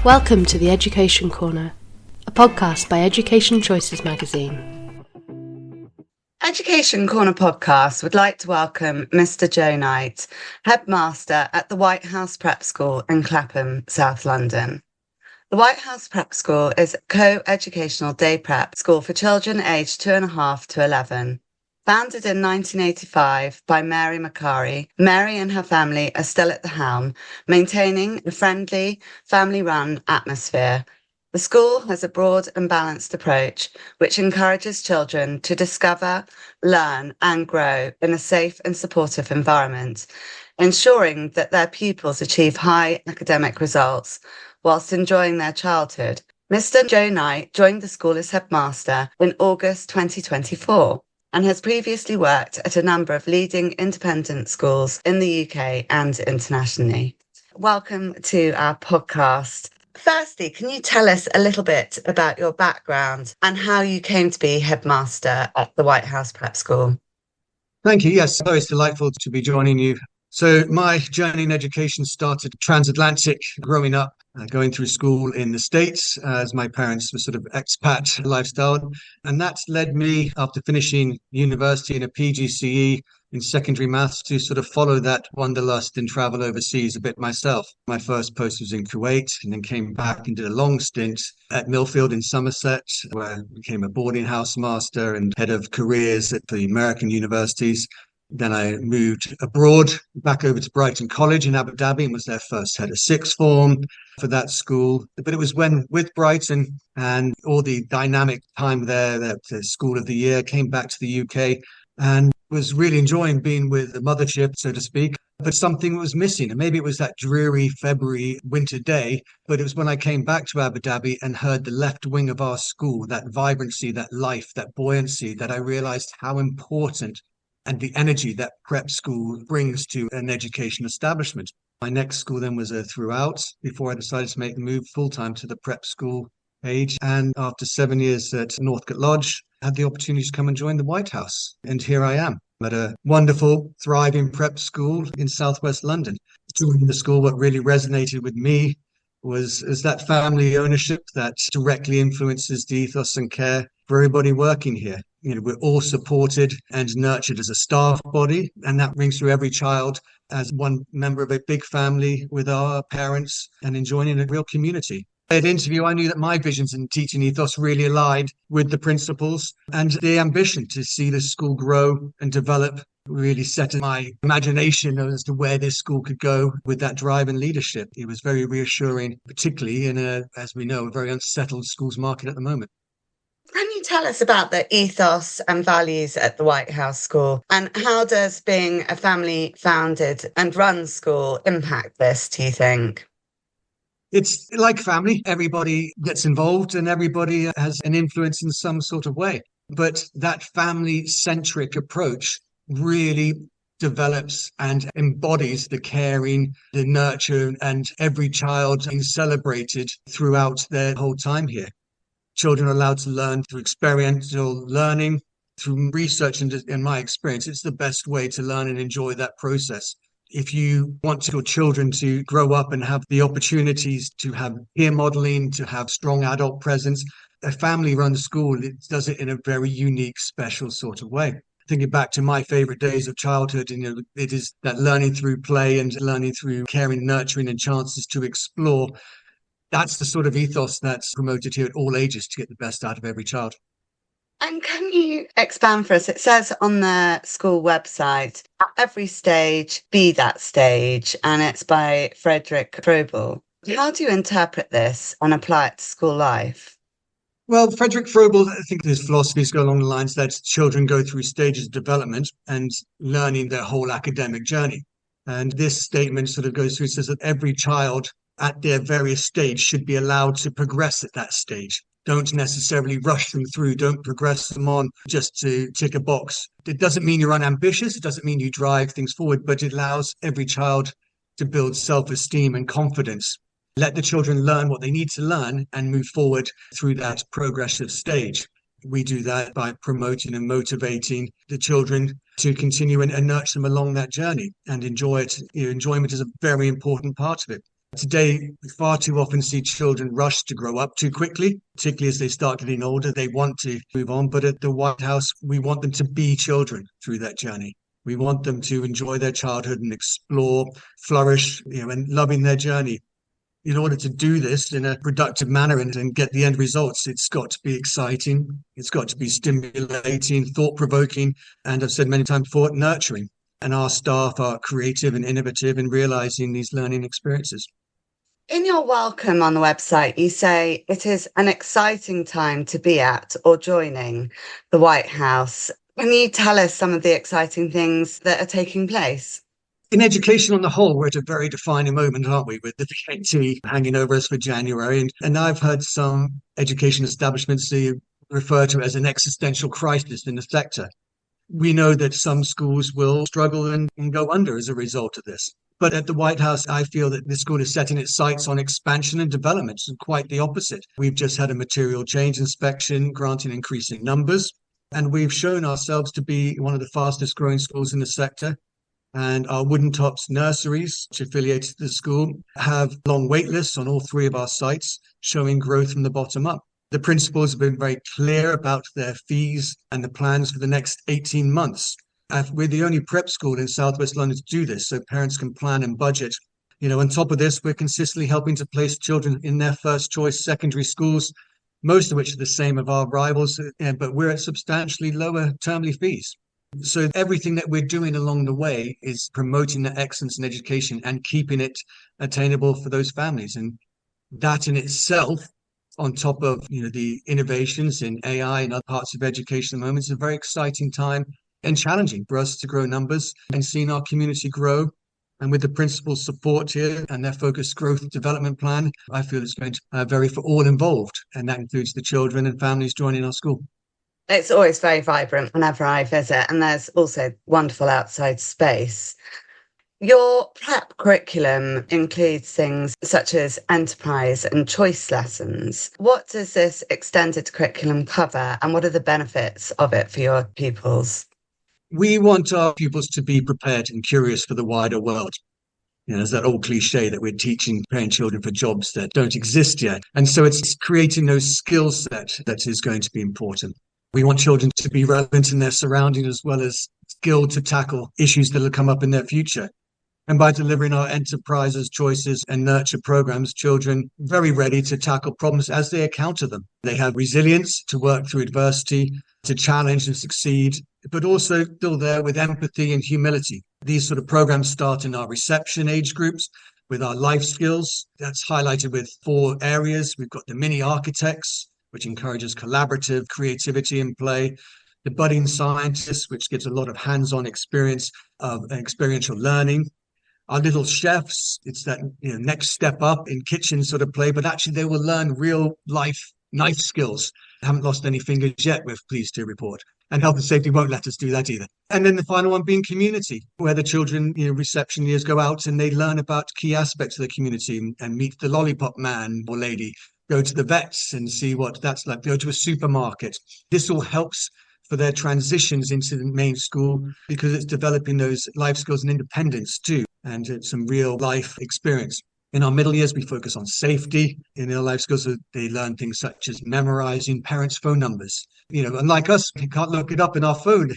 Welcome to the Education Corner, a podcast by Education Choices magazine. Education Corner podcast would like to welcome Mr. Joe Knight, headmaster at the White House Prep School in Clapham, South London. The White House Prep School is a co-educational day prep school for children aged 2.5 to 11. Founded in 1985 by Mary Macari, Mary and her family are still at the helm, maintaining a friendly, family-run atmosphere. The school has a broad and balanced approach, which encourages children to discover, learn, and grow in a safe and supportive environment, ensuring that their pupils achieve high academic results whilst enjoying their childhood. Mr. Joe Knight joined the school as headmaster in August 2024. And has previously worked at a number of leading independent schools in the UK and internationally. Welcome to our podcast. Firstly, can you tell us a little bit about your background and how you came to be headmaster at the White House Prep School? Thank you. Yes, it's delightful to be joining you. So my journey in education started transatlantic, growing up, going through school in the States as my parents were sort of expat lifestyle. And that led me, after finishing university in a PGCE in secondary maths, to sort of follow that wanderlust and travel overseas a bit myself. My first post was in Kuwait, and then came back and did a long stint at Millfield in Somerset, where I became a boarding house master and head of careers at the American universities. Then I moved abroad, back over to Brighton College in Abu Dhabi, and was their first head of sixth form for that school. But it was when, with Brighton and all the dynamic time there, that the school of the year, came back to the UK and was really enjoying being with the mothership, so to speak. But something was missing, and maybe it was that dreary February winter day, but it was when I came back to Abu Dhabi and heard the left wing of our school, that vibrancy, that life, that buoyancy, that I realized how important and the energy that prep school brings to an education establishment. My next school then was a throughout before I decided to make the move full-time to the prep school age. And after 7 years at Northcote Lodge, I had the opportunity to come and join the White House. And here I am at a wonderful, thriving prep school in southwest London. Joining the school, what really resonated with me was that family ownership that directly influences the ethos and care for everybody working here. You know, we're all supported and nurtured as a staff body, and that rings through every child as one member of a big family with our parents and enjoying a real community. At interview, I knew that my visions and teaching ethos really aligned with the principles, and the ambition to see the school grow and develop really set my imagination as to where this school could go with that drive and leadership. It was very reassuring, particularly in as we know, a very unsettled schools market at the moment. Can you tell us about the ethos and values at the White House School, and how does being a family-founded and run school impact this, do you think? It's like family. Everybody gets involved and everybody has an influence in some sort of way. But that family-centric approach really develops and embodies the caring, the nurture, and every child being celebrated throughout their whole time here. Children are allowed to learn through experiential learning, through research, and in my experience, it's the best way to learn and enjoy that process. If you want your children to grow up and have the opportunities to have peer modeling, to have strong adult presence, a family-run school, it does it in a very unique, special sort of way. Thinking back to my favorite days of childhood, it is that learning through play and learning through caring, nurturing, and chances to explore. That's the sort of ethos that's promoted here at all ages to get the best out of every child. And can you expand for us? It says on the school website, at every stage, be that stage, and it's by Frederick Froebel. How do you interpret this and apply it to school life? Well, Frederick Froebel, I think his philosophies go along the lines that children go through stages of development and learning their whole academic journey. And this statement sort of goes through, says that every child at their various stage should be allowed to progress at that stage. Don't necessarily rush them through. Don't progress them on just to tick a box. It doesn't mean you're unambitious. It doesn't mean you drive things forward, but it allows every child to build self-esteem and confidence. Let the children learn what they need to learn and move forward through that progressive stage. We do that by promoting and motivating the children to continue and nurture them along that journey and enjoy it. Enjoyment is a very important part of it. Today, we far too often see children rush to grow up too quickly, particularly as they start getting older. They want to move on. But at the White House, we want them to be children through that journey. We want them to enjoy their childhood and explore, flourish, and loving their journey. In order to do this in a productive manner and get the end results, it's got to be exciting. It's got to be stimulating, thought-provoking, and I've said many times before, nurturing. And our staff are creative and innovative in realizing these learning experiences. In your welcome on the website, you say it is an exciting time to be at or joining the White House. Can you tell us some of the exciting things that are taking place? In education on the whole, we're at a very defining moment, aren't we, with the VAT hanging over us for January. And I've heard some education establishments refer to it as an existential crisis in the sector. We know that some schools will struggle and go under as a result of this. But at the White House, I feel that this school is setting its sights on expansion and development, and quite the opposite. We've just had a material change inspection, granting increasing numbers, and we've shown ourselves to be one of the fastest growing schools in the sector. And our Wooden Tops nurseries, which affiliated to the school, have long wait lists on all 3 of our sites, showing growth from the bottom up. The principals have been very clear about their fees and the plans for the next 18 months. We're the only prep school in Southwest London to do this, so parents can plan and budget. On top of this, we're consistently helping to place children in their first choice secondary schools, most of which are the same of our rivals, but we're at substantially lower termly fees. So everything that we're doing along the way is promoting the excellence in education and keeping it attainable for those families. And that in itself, on top of the innovations in AI and other parts of education at the moment, is a very exciting time and challenging for us to grow numbers and seeing our community grow. And with the principal's support here and their focused growth development plan, I feel it's going to vary for all involved. And that includes the children and families joining our school. It's always very vibrant whenever I visit, and there's also wonderful outside space. Your prep curriculum includes things such as enterprise and choice lessons. What does this extended curriculum cover, and what are the benefits of it for your pupils? We want our pupils to be prepared and curious for the wider world. There's that old cliche that we're preparing children for jobs that don't exist yet. And so it's creating those skill sets that is going to be important. We want children to be relevant in their surroundings as well as skilled to tackle issues that will come up in their future. And by delivering our enterprises, choices, and nurture programs, children are very ready to tackle problems as they encounter them. They have resilience to work through adversity, to challenge and succeed, but also still there with empathy and humility. These sort of programs start in our reception age groups with our life skills. That's highlighted with 4 areas. We've got the mini architects, which encourages collaborative creativity and play. The budding scientists, which gives a lot of hands-on experience of experiential learning. Our little chefs, it's that next step up in kitchen sort of play, but actually they will learn real life knife skills. I haven't lost any fingers yet, we're pleased to report. And health and safety won't let us do that either. And then the final one being community, where the children, reception years go out and they learn about key aspects of the community and meet the lollipop man or lady, go to the vets and see what that's like, go to a supermarket. This all helps for their transitions into the main school because it's developing those life skills and independence too, and some real life experience. In our middle years, we focus on safety. In their life skills, they learn things such as memorizing parents' phone numbers. Unlike us, you can't look it up in our phone.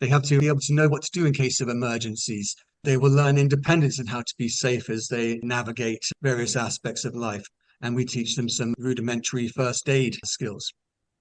They have to be able to know what to do in case of emergencies. They will learn independence and how to be safe as they navigate various aspects of life. And we teach them some rudimentary first aid skills.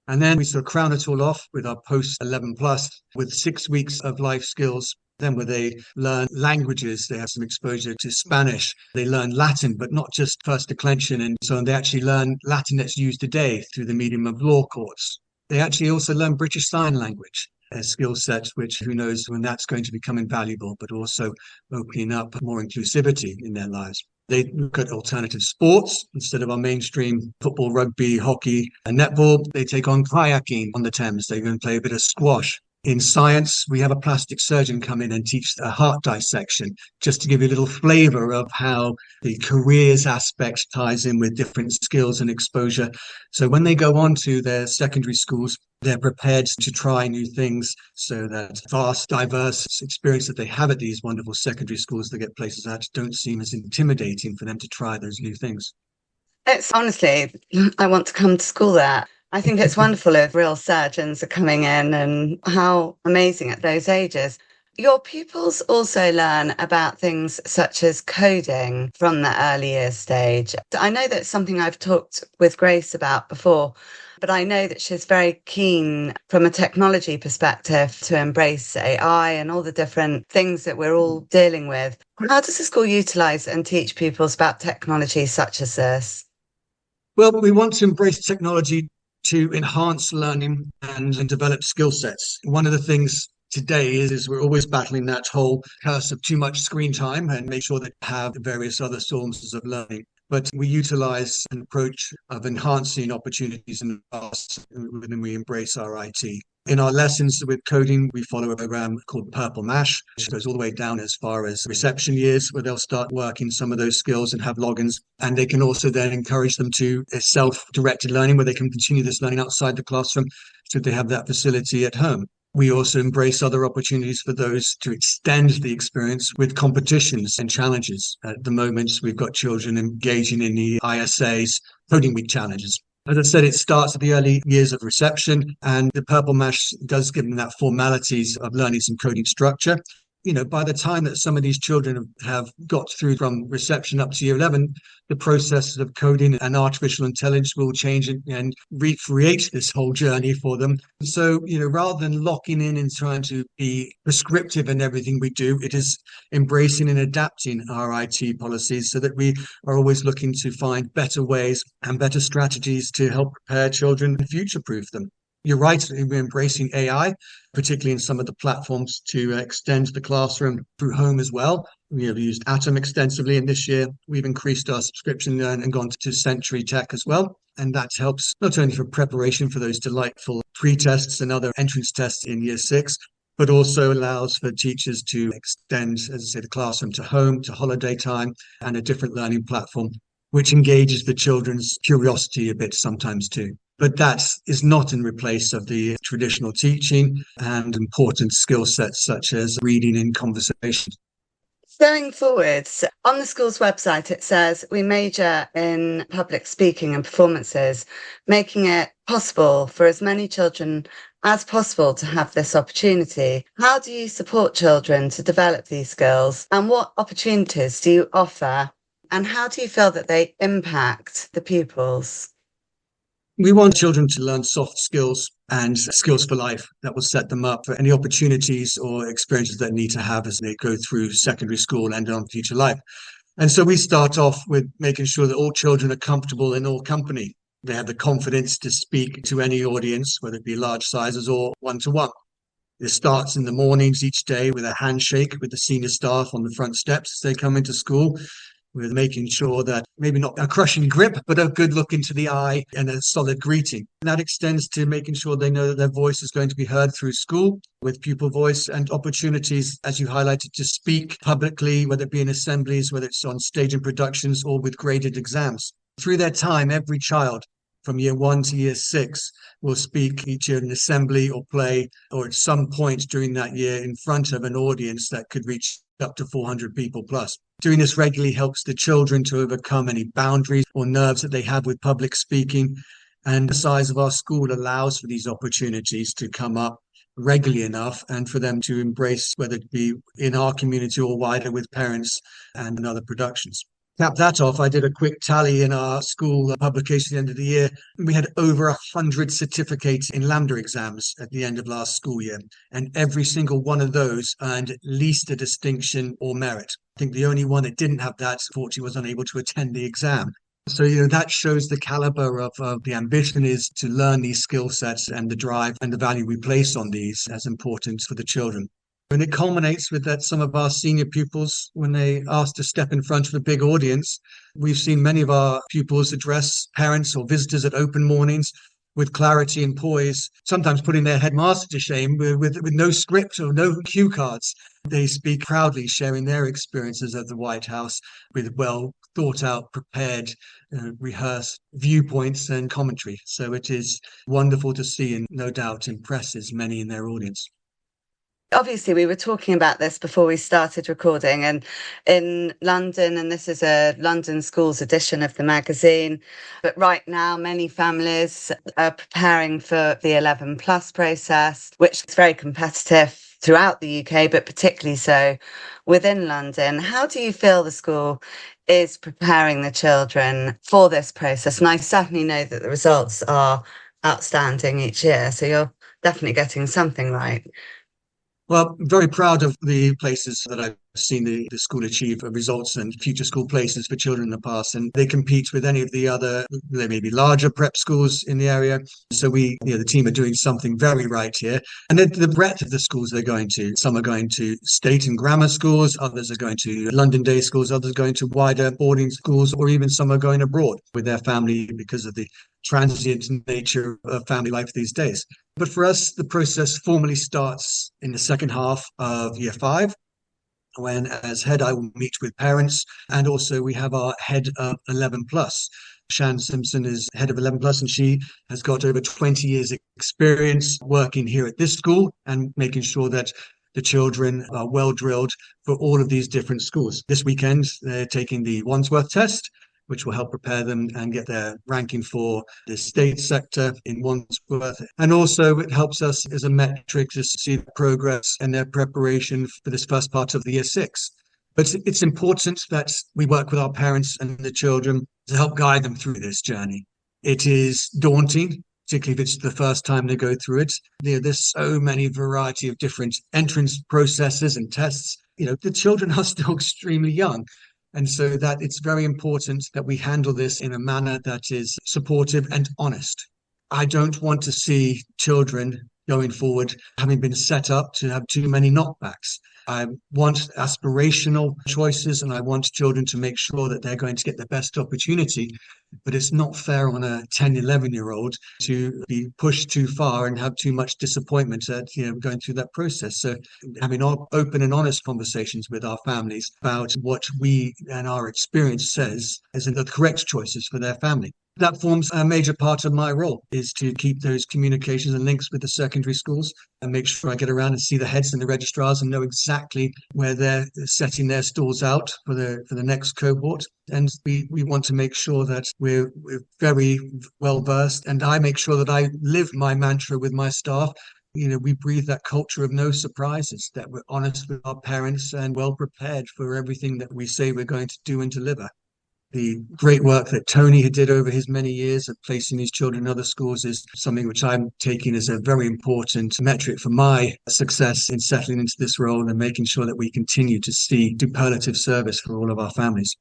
And then we sort of crown it all off with our post 11 plus with 6 weeks of life skills. Then where they learn languages, they have some exposure to Spanish. They learn Latin, but not just first declension and so on. They actually learn Latin that's used today through the medium of law courts. They actually also learn British Sign Language, a skill set which who knows when that's going to become invaluable, but also opening up more inclusivity in their lives. They look at alternative sports instead of our mainstream football, rugby, hockey, and netball. They take on kayaking on the Thames. They go and play a bit of squash. In science, we have a plastic surgeon come in and teach a heart dissection, just to give you a little flavor of how the careers aspect ties in with different skills and exposure. So when they go on to their secondary schools, they're prepared to try new things, so that vast, diverse experience that they have at these wonderful secondary schools they get places at don't seem as intimidating for them to try those new things. It's honestly, I want to come to school there. I think it's wonderful if real surgeons are coming in, and how amazing at those ages. Your pupils also learn about things such as coding from the early years stage. I know that's something I've talked with Grace about before, but I know that she's very keen from a technology perspective to embrace AI and all the different things that we're all dealing with. How does the school utilise and teach pupils about technology such as this? Well, we want to embrace technology to enhance learning and develop skill sets. One of the things today is we're always battling that whole curse of too much screen time, and make sure that we have various other sources of learning. But we utilize an approach of enhancing opportunities in the past, when we embrace our IT. In our lessons with coding, we follow a program called Purple Mash, which goes all the way down as far as reception years, where they'll start working some of those skills and have logins. And they can also then encourage them to self-directed learning, where they can continue this learning outside the classroom, should they have that facility at home. We also embrace other opportunities for those to extend the experience with competitions and challenges. At the moment, we've got children engaging in the ISA's Coding Week challenges. As I said, it starts at the early years of reception, and the Purple Mash does give them that formalities of learning some coding structure. By the time that some of these children have got through from reception up to year 11, the process of coding and artificial intelligence will change and recreate this whole journey for them. So, rather than locking in and trying to be prescriptive in everything we do, it is embracing and adapting our IT policies so that we are always looking to find better ways and better strategies to help prepare children and future-proof them. You're right, we're embracing AI, particularly in some of the platforms to extend the classroom through home as well. We have used Atom extensively, and this year we've increased our subscription and gone to Century Tech as well. And that helps not only for preparation for those delightful pre-tests and other entrance tests in year 6, but also allows for teachers to extend, as I say, the classroom to home, to holiday time, and a different learning platform, which engages the children's curiosity a bit sometimes too. But that is not in replace of the traditional teaching and important skill sets such as reading and conversation. Going forwards, on the school's website, it says we major in public speaking and performances, making it possible for as many children as possible to have this opportunity. How do you support children to develop these skills, and what opportunities do you offer, and how do you feel that they impact the pupils? We want children to learn soft skills and skills for life that will set them up for any opportunities or experiences they need to have as they go through secondary school and on future life. And so we start off with making sure that all children are comfortable in all company. They have the confidence to speak to any audience, whether it be large sizes or one-to-one. It starts in the mornings each day with a handshake with the senior staff on the front steps as they come into school, with making sure that maybe not a crushing grip, but a good look into the eye and a solid greeting. And that extends to making sure they know that their voice is going to be heard through school with pupil voice, and opportunities, as you highlighted, to speak publicly, whether it be in assemblies, whether it's on stage and productions, or with graded exams. Through their time, every child from year 1 to year 6 will speak each year in an assembly or play, or at some point during that year in front of an audience that could reach up to 400 people plus. Doing this regularly helps the children to overcome any boundaries or nerves that they have with public speaking. And the size of our school allows for these opportunities to come up regularly enough, and for them to embrace, whether it be in our community or wider with parents and in other productions. Cap that off, I did a quick tally in our school publication at the end of the year. We had over 100 certificates in Lambda exams at the end of last school year, and every single one of those earned at least a distinction or merit. I think the only one that didn't have that, fortunately, was unable to attend the exam. So, that shows the caliber of the ambition is to learn these skill sets, and the drive and the value we place on these as important for the children. And it culminates with that some of our senior pupils, when they ask to step in front of a big audience, we've seen many of our pupils address parents or visitors at open mornings, with clarity and poise, sometimes putting their headmaster to shame with no script or no cue cards. They speak proudly, sharing their experiences at the White House with well thought out, prepared, rehearsed viewpoints and commentary. So it is wonderful to see, and no doubt impresses many in their audience. Obviously, we were talking about this before we started recording, and in London, and this is a London Schools edition of the magazine, but right now many families are preparing for the 11 plus process, which is very competitive throughout the UK, but particularly so within London. How do you feel the school is preparing the children for this process? And I certainly know that the results are outstanding each year, so you're definitely getting something right. Well, I'm very proud of the places that I've seen the school achieve results and future school places for children in the past. And they compete with any of the other, there may be larger prep schools in the area. So the team are doing something very right here. And the breadth of the schools they're going to, some are going to state and grammar schools, others are going to London day schools, others are going to wider boarding schools, or even some are going abroad with their family because of the transient nature of family life these days. But for us, the process formally starts in the second half of year 5, when as head I will meet with parents, and also we have our head of 11 plus. Shan Simpson is head of 11 plus, and she has got over 20 years experience working here at this school and making sure that the children are well drilled for all of these different schools. This weekend, they're taking the Wandsworth test, which will help prepare them and get their ranking for the state sector in Wandsworth. And also it helps us as a metric to see the progress and their preparation for this first part of the year 6. But it's important that we work with our parents and the children to help guide them through this journey. It is daunting, particularly if it's the first time they go through it. There's so many variety of different entrance processes and tests. The children are still extremely young. And so that it's very important that we handle this in a manner that is supportive and honest. I don't want to see children going forward having been set up to have too many knockbacks. I want aspirational choices, and I want children to make sure that they're going to get the best opportunity. But it's not fair on a 10, 11-year-old to be pushed too far and have too much disappointment at going through that process. So having open and honest conversations with our families about what we and our experience says is the correct choices for their family. That forms a major part of my role, is to keep those communications and links with the secondary schools and make sure I get around and see the heads and the registrars and know exactly where they're setting their stalls out for the next cohort. And we want to make sure that we're very well versed, and I make sure that I live my mantra with my staff. We breathe that culture of no surprises, that we're honest with our parents and well prepared for everything that we say we're going to do and deliver. The great work that Tony did over his many years of placing these children in other schools is something which I'm taking as a very important metric for my success in settling into this role and making sure that we continue to see superlative service for all of our families.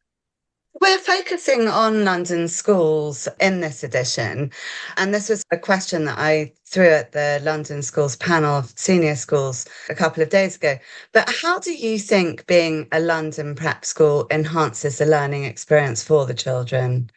We're focusing on London schools in this edition, and this was a question that I threw at the London Schools panel of senior schools a couple of days ago. But how do you think being a London prep school enhances the learning experience for the children?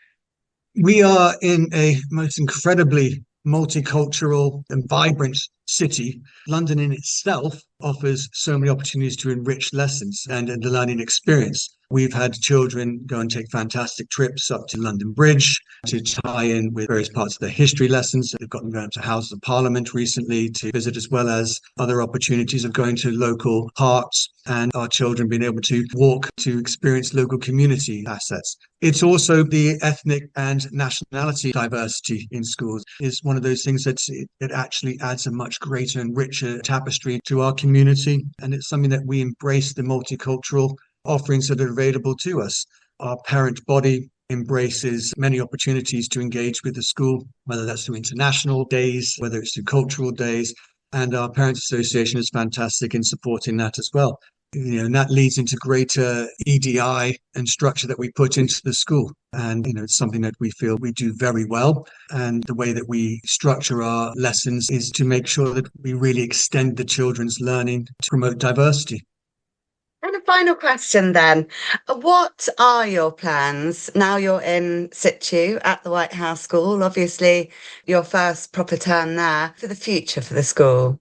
We are in a most incredibly multicultural and vibrant city. London in itself offers so many opportunities to enrich lessons and the learning experience. We've had children go and take fantastic trips up to London Bridge to tie in with various parts of their history lessons. They've got them going to Houses of Parliament recently to visit, as well as other opportunities of going to local parks and our children being able to walk to experience local community assets. It's also the ethnic and nationality diversity in schools is one of those things that it actually adds a much greater and richer tapestry to our community. And it's something that we embrace the multicultural offerings that are available to us. Our parent body embraces many opportunities to engage with the school, whether that's through international days, whether it's through cultural days, and our Parents Association is fantastic in supporting that as well. And that leads into greater EDI and structure that we put into the school. And, it's something that we feel we do very well. And the way that we structure our lessons is to make sure that we really extend the children's learning to promote diversity. And a final question then. What are your plans now you're in situ at the White House School? Obviously, your first proper term there for the future for the school.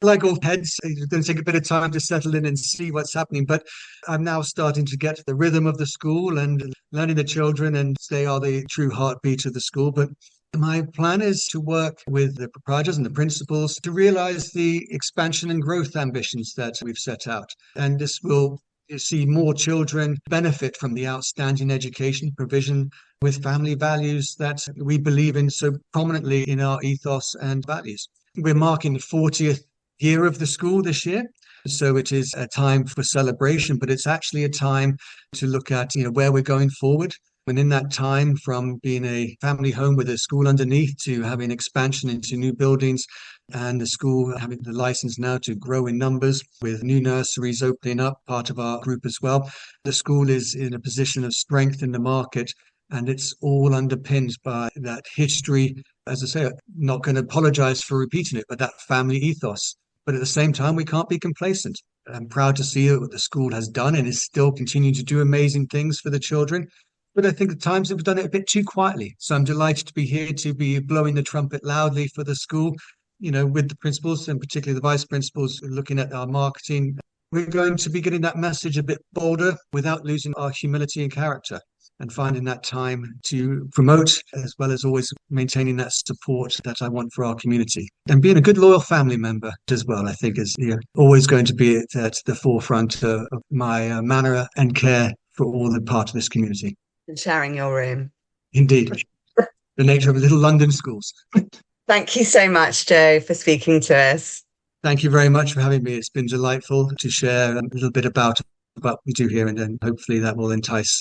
Like all heads, it's going to take a bit of time to settle in and see what's happening. But I'm now starting to get the rhythm of the school and learning the children, and they are the true heartbeat of the school. But my plan is to work with the proprietors and the principals to realize the expansion and growth ambitions that we've set out. And this will see more children benefit from the outstanding education provision with family values that we believe in so prominently in our ethos and values. We're marking the 40th year of the school this year. So it is a time for celebration, but it's actually a time to look at, where we're going forward. And in that time, from being a family home with a school underneath to having expansion into new buildings, and the school having the license now to grow in numbers with new nurseries opening up, part of our group as well. The school is in a position of strength in the market, and it's all underpinned by that history. As I say, I'm not going to apologize for repeating it, but that family ethos. But at the same time, we can't be complacent. I'm proud to see what the school has done and is still continuing to do amazing things for the children. But I think at times we've done it a bit too quietly. So I'm delighted to be here to be blowing the trumpet loudly for the school, with the principals and particularly the vice principals looking at our marketing. We're going to be getting that message a bit bolder without losing our humility and character, and finding that time to promote, as well as always maintaining that support that I want for our community. And being a good, loyal family member as well, I think is always going to be at the forefront of my manner and care for all the part of this community. And sharing your room. Indeed. The nature of little London schools. Thank you so much, Joe, for speaking to us. Thank you very much for having me. It's been delightful to share a little bit about what we do here, and then hopefully that will entice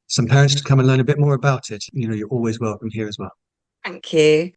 some parents to come and learn a bit more about it. You're always welcome here as well. Thank you.